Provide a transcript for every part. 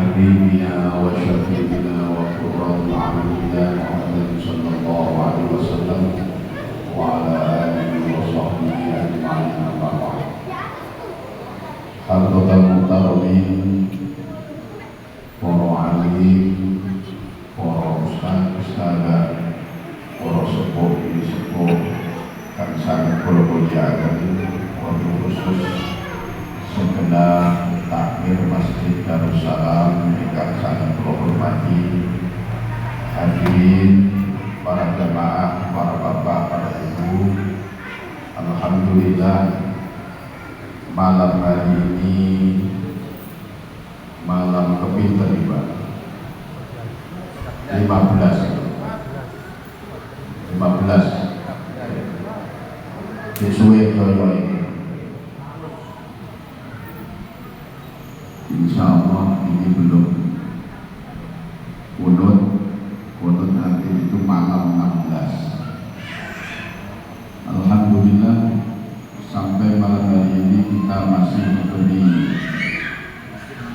وحبيبنا وشفيعنا وقرة أعيننا محمد صلى الله عليه وسلم وعلى آله وصحبه أجمعين أما بعد. Hadirin muhtaromin, para alim, para ustaz, para sepuh, kang sangat kula mulyakaken, wonten khusus segenap takmir Masjid Darussalam ingkang sangat kula hormati, hadirin para jamaah, para bapak, para ibu. Alhamdulillah, malam hari ini malam kepinter Pak, 15 sesuai yoyo ini. Insya Allah ini belum kunut nanti itu malam 16. Alhamdulillah, sampai malam hari ini kita masih diberi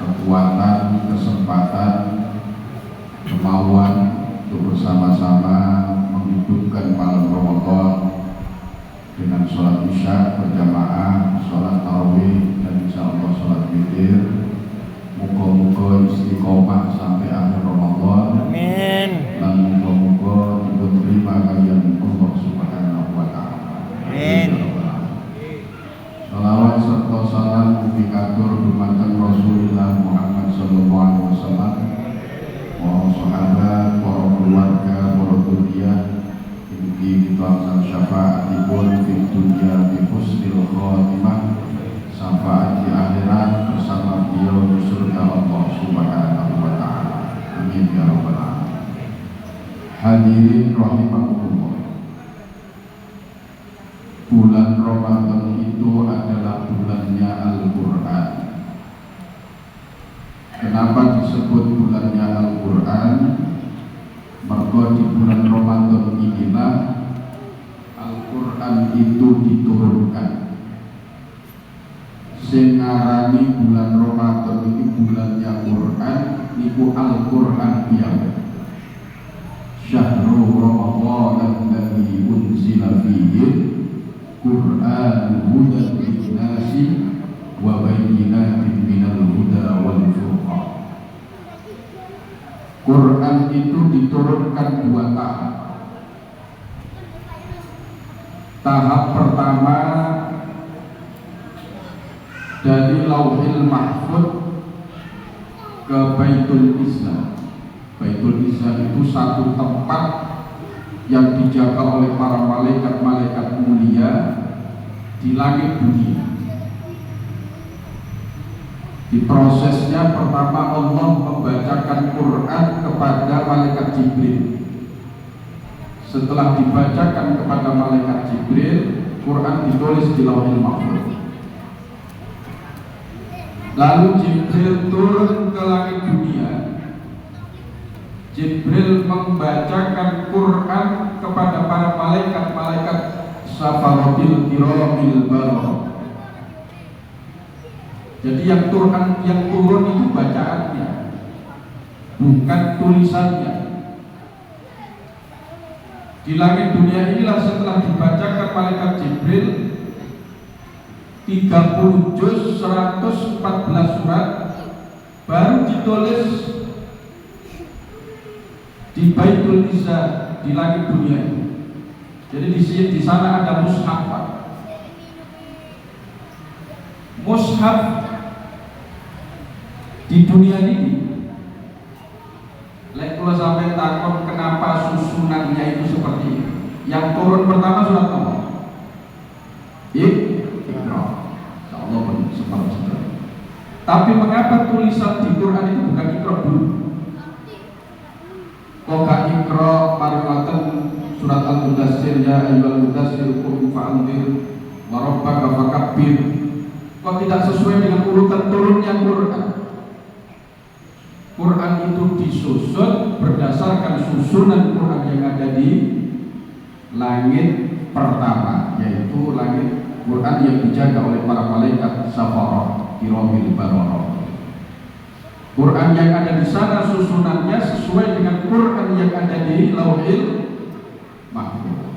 kekuatan, kesempatan, kemauan untuk bersama-sama menghidupkan malam Ramadan dengan sholat isya berjamaah, sholat tarawih, dan insya Allah sholat witir. Muka-muka istiqomah sampai akhir Ramadan. Amin. Dan muka-muka diterima kalian Allah Subhanahu wa Ta'ala. Amin. Salawat serta salam mufikatur dumateng Rasulullah Muhammad sallallahu alaihi wasallam, para sahabat, para keluarga, para dzurriyyah, inti kita syafaatipun fid dunya bi husnil khatimah, syafaat di akhirat bersama beliau di surga Allah Subhanahu wa Ta'ala. Amin ya rabbal alamin. Hadirin rahimakumullah, bulan Ramadan itu adalah bulannya Al-Quran. Kenapa disebut bulannya Al-Quran? Mergo di bulan Ramadan inilah Al-Quran itu diturunkan. Sing ngarani bulan Ramadan ini bulannya Quran, niku Al-Quran piyambak. Syahrul Ramadan alladzi unzila fihi Quran hudan linnasi wa bayyinatin minal huda wal furqan. Quran itu diturunkan 2 tahap. Tahap pertama dari Lauhil Mahfuz ke Baitul Izzah. Baitul Izzah itu satu tempat yang dijaga oleh para malaikat-malaikat mulia di langit dunia. Di prosesnya pertama Allah membacakan Quran kepada malaikat Jibril. Setelah dibacakan kepada malaikat Jibril, Quran ditulis di Lauhil Mahfuz. Lalu Jibril turun ke langit dunia. Jibril membacakan Quran kepada para malaikat-malaikat Safaratil Kiramil Bararah. Jadi yang turun itu bacaannya, bukan tulisannya. Di langit dunia inilah setelah dibacakan malaikat Jibril 30 juz 114 surat baru ditulis di Baitul Izzah di langit dunia ini. Jadi di sana ada mushaf. Mushaf di dunia ini. Lek kula sampai takut kenapa susunannya itu seperti ini. Yang turun pertama surat apa? Iqra. Insyaallah benar seperti itu. Tapi mengapa tulisan di Quran itu bukan Iqra dulu? Kok Iqra paribatan surat Al-Mudassir, ya ayyuhal mudassir qum fa'anzir wa rabbaka fakabbir. Kok tidak sesuai dengan urutan turunnya Quran? Quran itu disusun berdasarkan susunan Quran yang ada di langit pertama, yaitu langit Quran yang dijaga oleh para malaikat Safarah Kiramil Bararah. Quran yang ada di sana susunannya sesuai dengan Quran yang ada di Lauhil Mahfuz.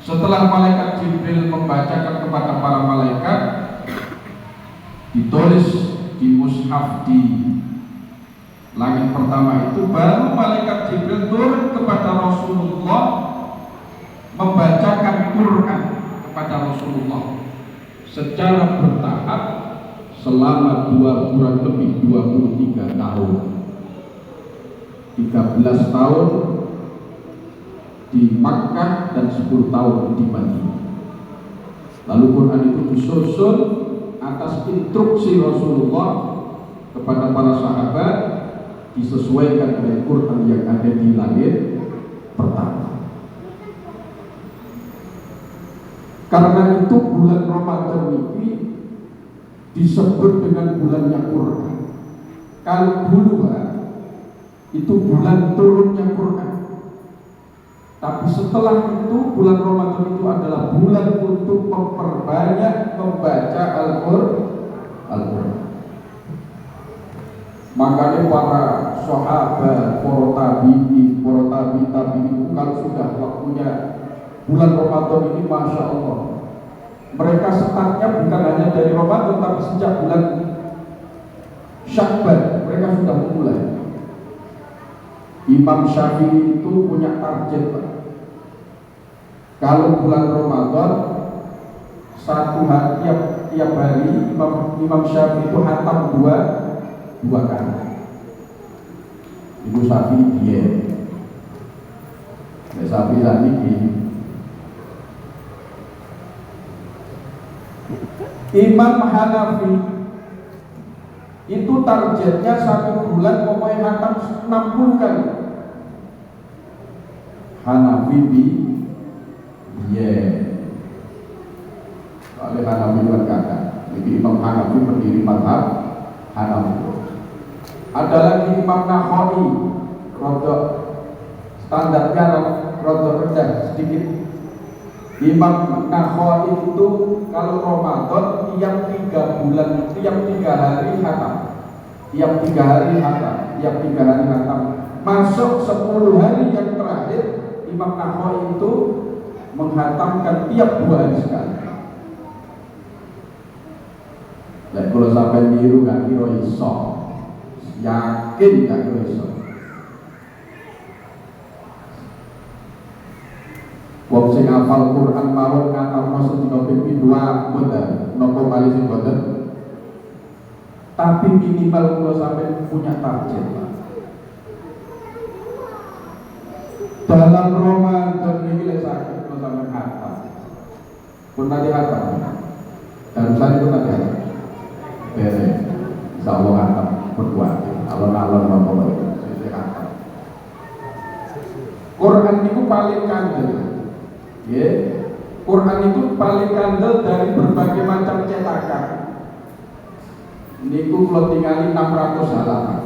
Setelah malaikat Jibril membacakan kepada para malaikat, ditulis di mushaf di langit pertama itu, baru malaikat Jibril turun kepada Rasulullah membacakan Quran kepada Rasulullah secara bertahap selama 2 bulan lebih, 23 tahun, 13 tahun di Makkah dan 10 tahun di Madinah. Lalu Quran itu disusun atas instruksi Rasulullah kepada para sahabat, disesuaikan dengan Quran yang ada di langit pertama. Karena itu bulan Ramadan ini disebut dengan bulannya Quran. Kalau dulu itu bulan turunnya Quran, tapi setelah itu bulan Ramadan itu adalah bulan untuk memperbanyak membaca Al-Quran. Makanya para sahabat, para tabi'in itu kalau sudah waktunya bulan Ramadan ini, Masya Allah, mereka startnya bukan hanya dari Ramadan, tapi sejak bulan Sya'ban mereka sudah memulai. Imam Syafi'i itu punya target, kalau bulan Ramadan satu hari, tiap hari Imam Syafi'i itu hatam dua kali. Ibu Syafi'i dia, Syafi'i ini. Imam Hanafi itu targetnya satu bulan pokoknya hatam 60 kali. Hanafi oleh Hanafi berkata, jadi Imam Hanafi berdiri mazhab Hanafi. Ada lagi Imam Nakhai, rodok standarnya rodok rendah sedikit. Imam Nakhai itu kalau Ramadan tiap 3 bulan, tiap 3 hari hatam, tiap 3 hari hatam. Masuk 10 hari yang terakhir, Imam Nakhai itu menghatamkan tiap 2 hari sekali. Lek kalau sampai niru gak kira iso, yakin gak kira iso. Wong sing hafal Quran mawon ngatamno sedina ping 2 mboten napa malih sing mboten. Tapi minimal kula sampai punya target, Pak. Dalam Ramadan ini lek sakit kula sampai hatam. Pun tadi hatam. Dan saya pun tadi hatam. Beres. Insyaallah hatam berbuat. Alon-alon napa wae. Sesuk hatam. Quran itu paling kandel. Quran itu paling kandel dari berbagai macam cetakan. Niku kalau tinggali 600 halaman.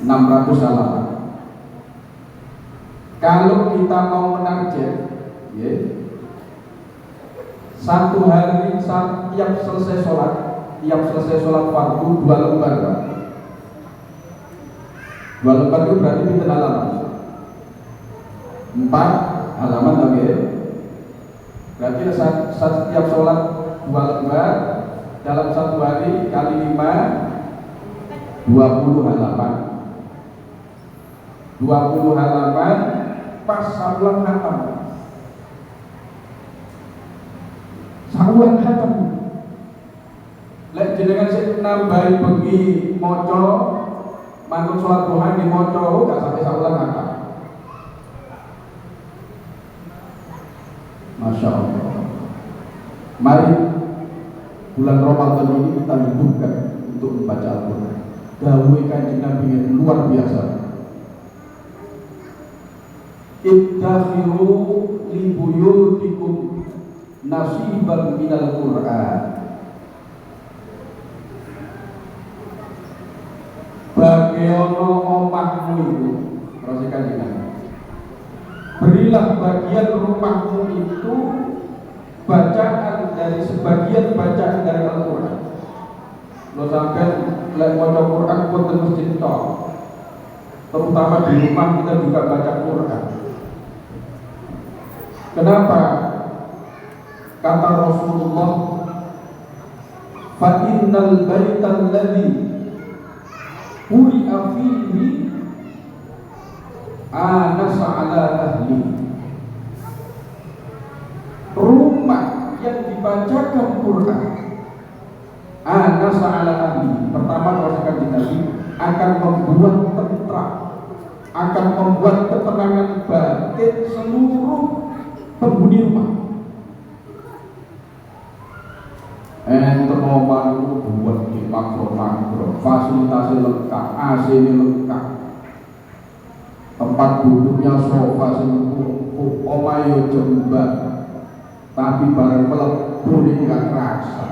600 halaman. Kalau kita mau menarget, satu hari tiap selesai sholat fardu 2 lembar, Pak. 2 lembar itu berarti pinten halaman? 4 halaman lagi. Berarti setiap sholat 2 lembar dalam satu hari kali 5 20 halaman. 20 halaman pas sabulan hatam. Sabulan hatam. Lek jenengan sik nambahi bengi maca manut sholat duha di maca gak sampai sabulan hatam. Masya Allah. Mari bulan Ramadan ini kita hidupkan untuk membaca Al-Quran. Dawuh Kanjeng Nabi yang luar biasa. Iddakhiru li buyutikum nasiban minal Quran. Bagiono omahmu itu, perhatikan Kanjeng. Berilah bagian rumahmu itu bacaan dari sebagian bacaan dari Al-Quran. Lo sampai lek maca Quran pun di masjid tok. Terutama di rumah kita juga baca Quran. Kenapa? Kata Rasulullah, fa innal baital ladzi quri'a fihi anasa ala ahli. Rumah yang dibacakan Quran anasa ala ahli, pertama rasakan di Nabi, akan membuat tentram, akan membuat ketenangan batin seluruh penghuni rumah. Termoman itu buat di makro-makro, fasilitasnya lengkap, AC-nya lengkap, tempat duduknya sofa sempurna, omayo jembat, tapi barang melepuh ini gak kerasa,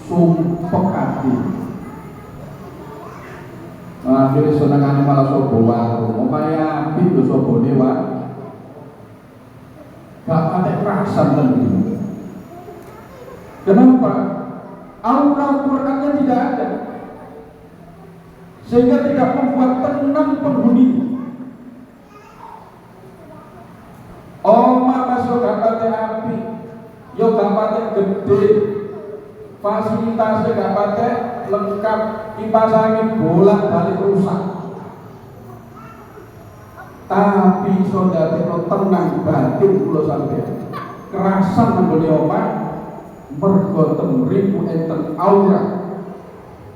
sumpah hati. Akhirnya senangannya malah sobo warung, omaya api itu sobo dewa, gak ada kerasa lagi. Kenapa? Aura Qurannya tidak ada, sehingga tidak membuat tenang penghuni. Oma masuk gapate api, yo gapate gede, fasilitasnya gapate lengkap, kipas angin bolak balik rusak. Tapi saudara itu tenang batin pulau sampai kerasan menggoni oma. Mergo temriku enten aura,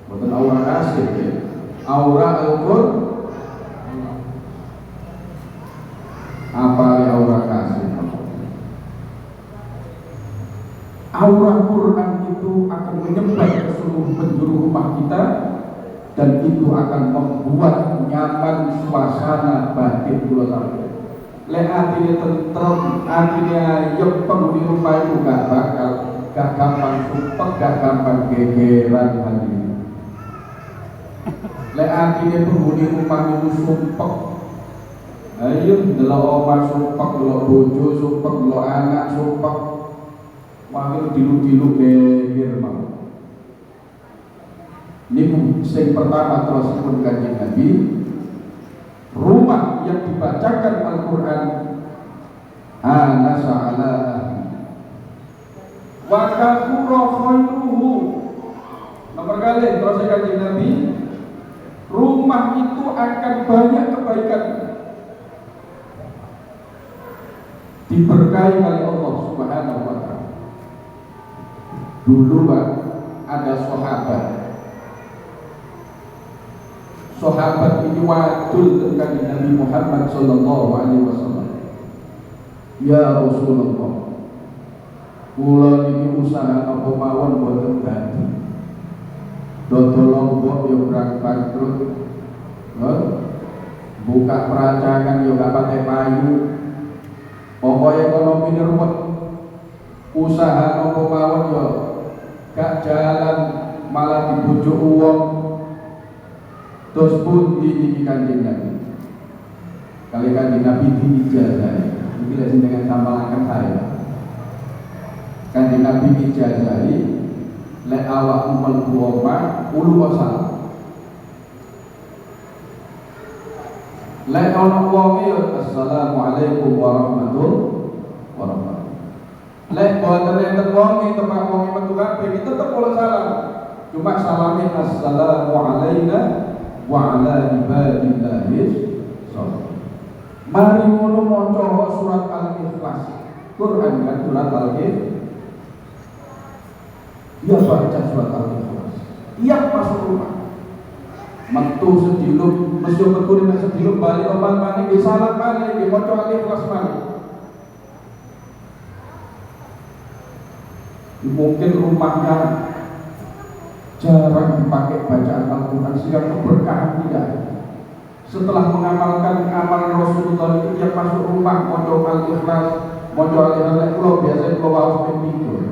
bukan aura kasih ya, aura Al-Qur'an. Apa ya aura kasih? Aura Quran itu akan menyebar ke seluruh penjuru rumah kita, dan itu akan membuat nyaman suasana batin pulau sampai. Lek hatinya tentrem, hatinya yuk penghuni rumah itu gak bakal, gak gampang sumpah, gak gampang gegeran hati. Lek hatinya penghuni rumah itu sumpah, ayo delok omah sumpah, delok bojo sumpah, delok anak sumpah, wakil dilu-dilu geger mau. Ini yang pertama terus pun Kanjeng Nabi, rumah yang dibacakan Al-Quran anasa ala wa kathura khairuhu. Nomor kali terus Kanjeng Nabi, rumah itu akan banyak kebaikan, diberkahi oleh Allah Subhanahu wa ta'ala. Dulu Pak, ada sahabat ini wadul dengan Nabi Muhammad sallallahu alaihi wasallam. Ya Rasulullah, kula niki usaha apa mawon boten dadi. Dodol lombok yo bangkrut. Buka peracangan yo gak pakai payu. Pokoknya ekonomi ruwet. Usaha apa mawon yo gak jalan, malah dibujuk uang. Terus pun di Kanjeng Nabi, kali Kanjeng Nabi diijazahi, ini lazim dengan tambahan saya. Kanjeng Nabi diijazahi, lek awak mlebu omah ulu wasal. Lek ana wong yo assalamualaikum warahmatullahi wabarakatuh. Lek boten enten wong tempat wong metu kabeh tetep ora salam. Cuma salame assalamu alayna wa ala ibadillahis sholih. Mari ngono maca surat Al-Ikhlas. Quran kan surat Al-Ikhlas. Dia baca surat Al-Ikhlas. Iya masuk rumah. Metu sediluk, mesti metu nek sediluk bali omah maneh ki salat maneh ki maca Al-Ikhlas maneh. Mungkin rumahnya jarang dipakai bacaan Al-Quran sehingga keberkahan tidak. Setelah mengamalkan amalan Rasulullah itu, yang masuk rumah maca Al-Ikhlas, maca Al-Ikhlas kula biasa kula waos tidur.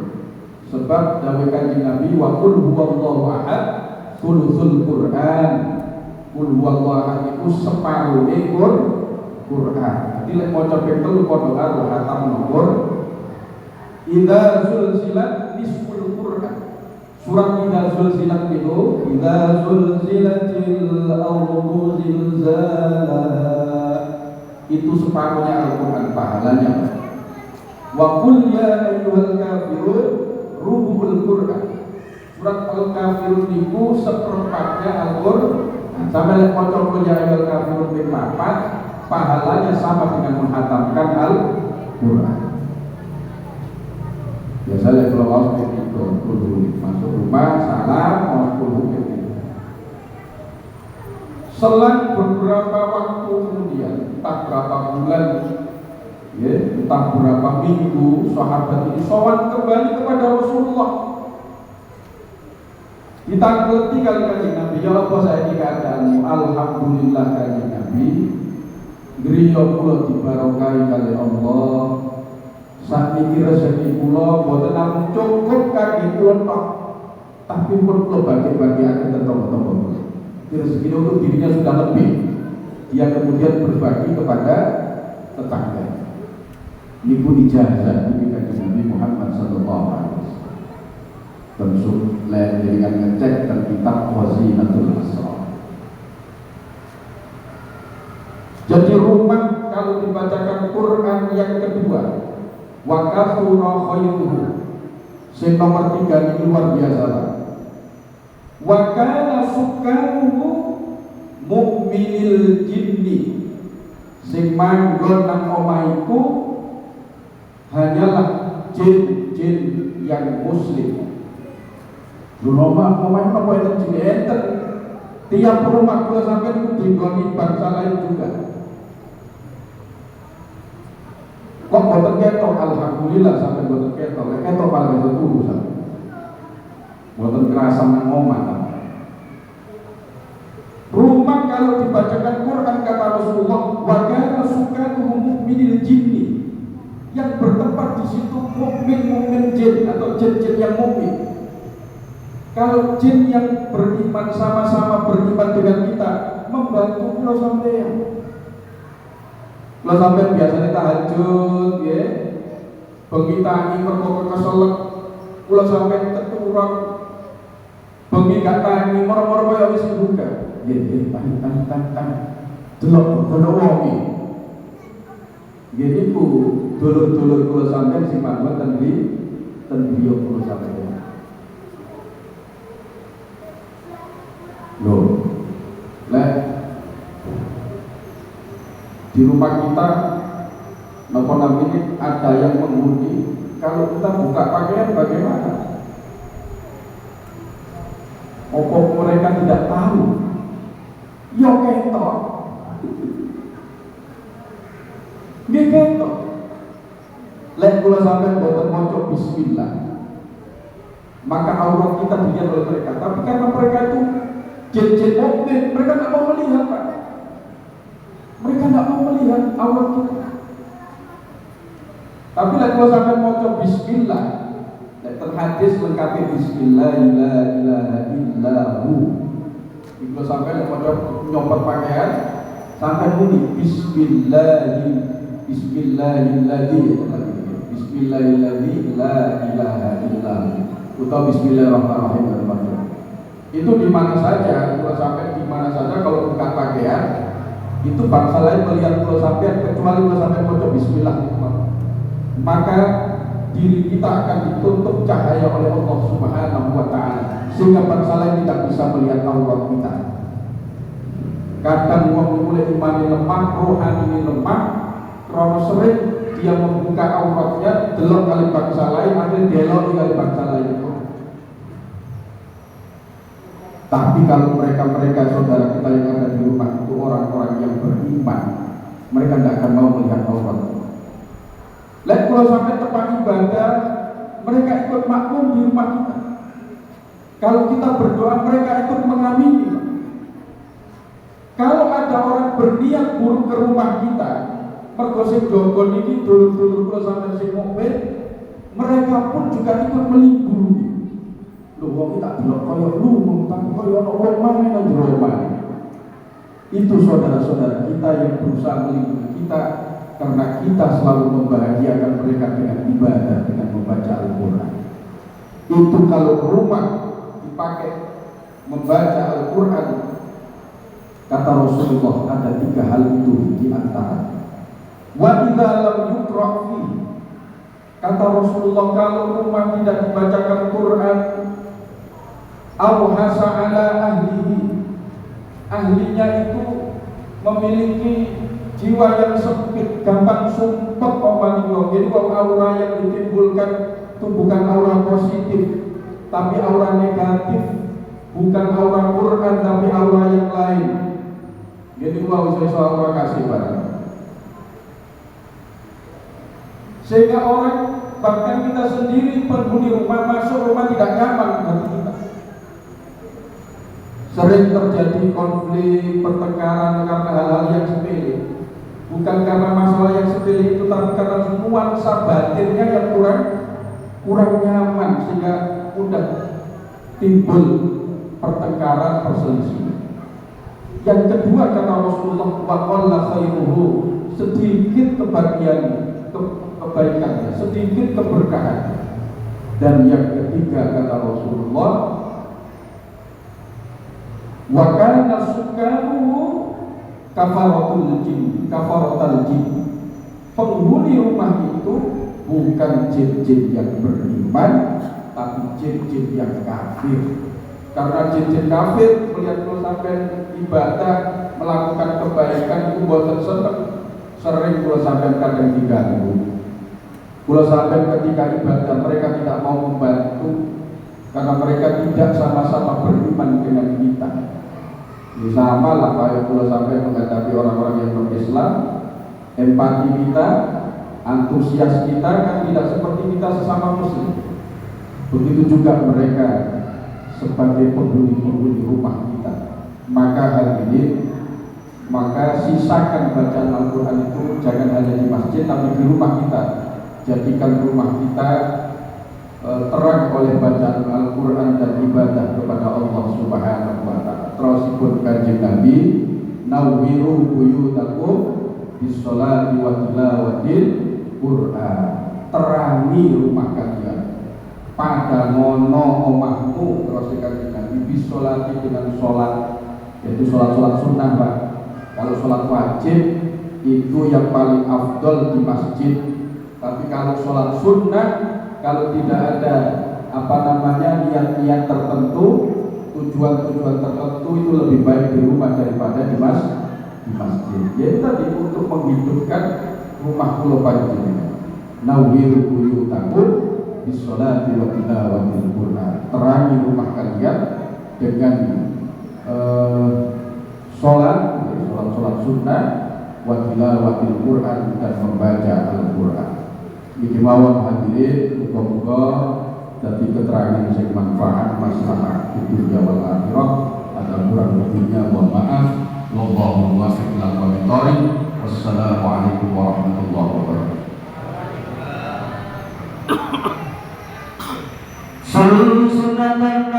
Sebab dawuh Kanjeng Nabi wa qul huwallahu ahad thuluthul Quran. Qul huwallahu ahad iku separone Quran. Dadi lek maca ping 3 padha karo khatam nomor idza sulsilat nisful Quran. Surat Idza Zulzilat itu, Idza Zulzilatil Ardu Zilzalaha, itu separuhnya Al-Quran pahalanya. Wa qul ya ayyuhal kafirun rubu'ul Quran. Surat Al-Kafirun itu seperempatnya Al-Quran. Sampai lihat kocok qul ya ayyuhal kafirun ping 4, pahalanya sama dengan menghatamkan Al-Quran. Biasanya kalau mau itu dulu masuk rumah salam mau dulu itu. Selang beberapa waktu kemudian, entah berapa bulan, ya, entah berapa minggu, sahabat ini sowan kembali kepada Rasulullah. Ditangkleti kali kanjeng Nabi, ya apa saya ini keadaanmu? Alhamdulillah kanjeng Nabi, griya kula dibarokahi kali Allah. Sakniki rezeki kula boten namung cukup kangge kula tok, tapi pun kula bagi-bagiaken tetangga-tetangga kula. Rezeki untuk dirinya sudah lebih, dia kemudian berbagi kepada tetangga. Ini pun ijazah dari Nabi Muhammad sallallahu alaihi wasallam. Tentu lain dengan ngecek dan kitab Khazinatul Asrar. Jadi rumah kalau dibacakan Quran yang kedua, wa kathura khairuhu, sing nomor 3 ini luar biasa. Wa kana sukanuhu mu'minil jinni, sing manggon nang omahku hanyalah jin-jin yang muslim. Rumah apa yang jin enten, tiap rumah kula sampai itu digoni bangsa lain juga. Kok boten ketok, alhamdulillah sampai boten ketok, ketok paling seturu sampai. Boten kerasa nang omah. Rumah kalau dibacakan Quran kata Rasulullah, wa kana sukanuhu mu'minil jinni, yang bertempat di situ mukmin jin atau jin-jin yang mukmin. Kalau jin yang beriman sama-sama beriman dengan kita membantu kula sampeyan. Kula sampeyan biasanya tahajud ya. Bengi tangi mergo keselek, kula sampeyan keturun. Bengi gak tangi moro-moro kaya wis buka. Nggih, tahan. Delok wong iki. Nggih niku dulur-dulur kula sampeyan sing manggon ten griya kula sampeyan. Loh, di rumah kita namanya ada yang menghuni. Kalau kita buka pakaian bagaimana? Apa mereka tidak tahu? Yo ketok. Nggih ketok. Lek kula sampeyan boten maca bismillah, maka aurat kita dilihat oleh mereka. Tapi karena mereka itu jin-jin mukmin, mereka tidak mau melihat, Pak. Mereka tidak mau melihat aurat kita. Tapi kalau sampai mau bismillah, terhadis lengkapi bismillah la ilaha illahu. Kalau sampai mau nyopot pakaian, sampai bunyi Bismillahilladzi la ilaha illahu. Atau Bismillahirrahmanirrahim. Itu di mana saja, kalau sampai di mana saja kalau buka pakaian, itu bangsa lain melihat kalau sampai kecuali kalau sampai mau bismillah, maka diri kita akan ditutup cahaya oleh Allah Subhanahu wa taala sehingga bangsa lain tidak bisa melihat aurat kita. Kadang wong mulai imani lemah, rohani lemah, karena sering dia membuka auratnya delok kali bangsa lain, akhirnya delok kali bangsa lain. Tapi kalau mereka saudara kita yang ada di rumah itu orang-orang yang beriman, mereka tidak akan mau melihat aurat. Lihat kalau sampai tempat ibadah, mereka ikut makmum di rumah kita. Kalau kita berdoa, mereka ikut mengamini. Kalau ada orang berniat buruk ke rumah kita, mergosip dogon ini dulu-dulu kalau sampai si mukmin, mereka pun juga ikut meliburi. Wong kita delok kaya lumung tapi kaya ana wong maneh nang jero omah. Itu saudara-saudara kita yang berusaha melindungi kita karena kita selalu membahagiakan mereka dengan ibadah, dengan membaca Al-Quran. Itu kalau rumah dipakai membaca Al-Quran, kata Rasulullah ada 3 hal itu di antara. Wa idza lam yuqra fi, kata Rasulullah, kalau rumah tidak dibacakan Quran, aw hasa ala ahlihi, ahlinya itu memiliki jiwa yang sempit, gampang sumpek omongan. Jadi aura yang ditimbulkan itu bukan aura positif, tapi aura negatif, bukan aura Quran tapi aura yang lain. Jadi mau saya aura kasih barang. Sehingga orang, bahkan kita sendiri penghuni rumah, masuk rumah tidak nyaman hati kita. Sering terjadi konflik, pertengkaran karena hal-hal yang sepele. Bukan karena masalah yang sepele itu, tapi karena nuansa batinnya yang kurang nyaman, sehingga mudah timbul pertengkaran, perselisihan. Yang kedua, kata Rasulullah, wa qalla khairuhu, sedikit kebaikannya, sedikit keberkahannya. Dan yang ketiga, kata Rasulullah, wa kana sukaruhu kafaratul jin, penghuni rumah itu bukan jin-jin yang beriman, tapi jin-jin yang kafir. Karena jin-jin kafir melihat kalau sampai ibadah, melakukan kebaikan itu bosan seneng, sering kalau sampai kadang diganggu. Kalau sampai ketika ibadah mereka tidak mau membantu karena mereka tidak sama-sama beriman dengan kita. Ini sama lah kayak kalau sampai menghadapi orang-orang yang non-Islam, empati kita, antusias kita kan tidak seperti kita sesama muslim. Begitu juga mereka sebagai penghuni rumah kita. Maka hadirin, maka sisakan bacaan Al-Quran itu jangan hanya di masjid tapi di rumah kita. Jadikan rumah kita terang oleh bacaan Al-Quran dan ibadah kepada Allah Subhanahu wa ta'ala. Terusipun kanjeng Nabi, nawwiru buyutakum bis-sholati wa tilawatil Quran. Terangi rumah kalian pada ngono omahmu, terus kanjeng Nabi, bis-sholati, dengan sholat, yaitu sholat sunnah, Pak. Kalau sholat wajib itu yang paling afdol di masjid. Tapi kalau sholat sunnah, kalau tidak ada niat-niat tertentu, tujuan-tujuan tertentu, itu lebih baik di rumah daripada di masjid. Jadi tadi untuk menghidupkan rumah kula panjenengan. Nawwiru buyutakum bis-sholati wa tilawatil Quran. Terangi rumah kalian dengan sholat sunnah, wa tilawatil Quran, dan membaca Al-Quran. Iki mawon hadirin, muga-muga dadi keterangan sing manfaat maslahat di dunia wal akhirah. Ada kurang lebihnya mohon maaf. Wallahu muwaffiq ila aqwamit thoriq. Wassalamualaikum warahmatullahi wabarakatuh. Salam sunatan